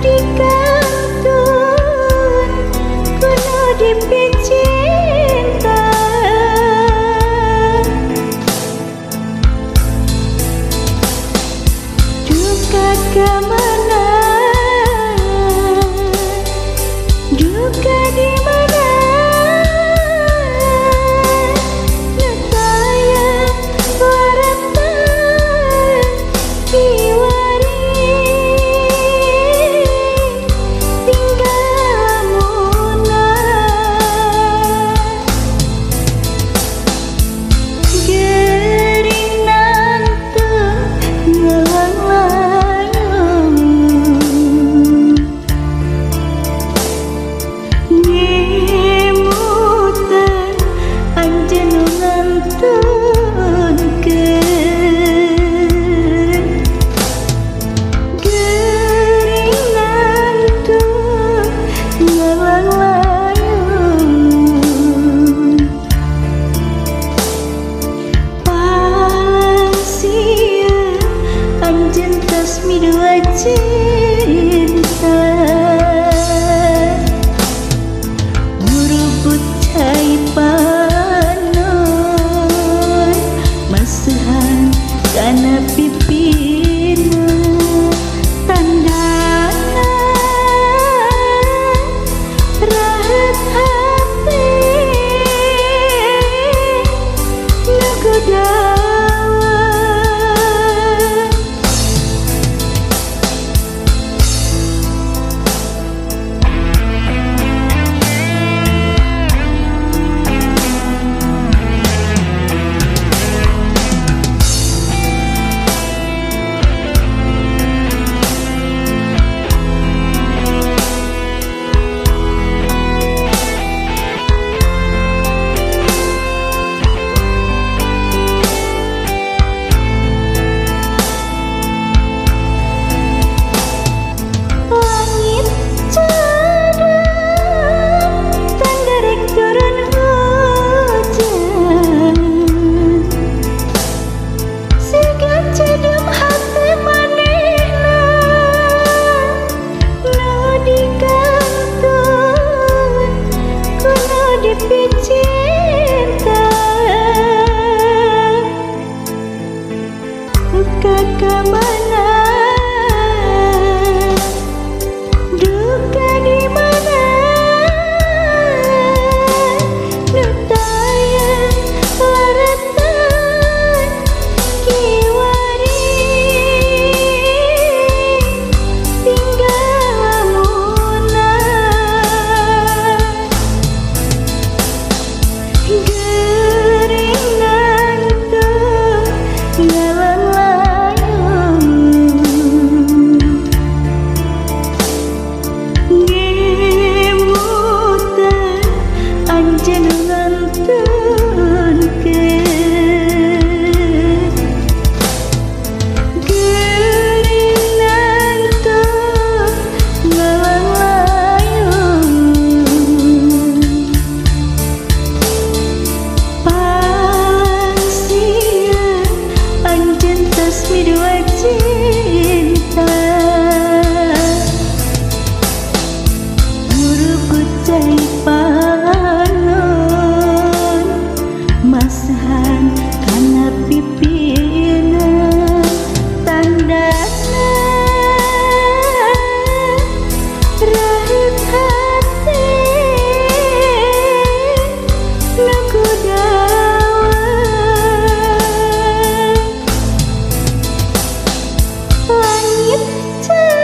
di kantun kuno dipicinta duka kemana duka di mana netaya waratan kiwari tinggalmuna gering nanteng ngelang layung ngimutan anjeun ngantunkeun gering nanteng ngelang layung palasieun anjeun tos midua cinta ngurubut cai panon masuhan kana pipina tandana rahat hati nugudawa langit cerah tanderek turun hujan siga cedem hati manehna nu di kantun kuno dipicinta duka kemana duka di mana netaya waratan kiwari tinggalmuna gering nanteng ngelang layung ngimutan anjeun ngantunkeun gering nanteng ngelang layung palasieun anjeun tos midua cinta ngurubut cai panon masahan kana pipina tandana rahat hati nugudawa langit cerah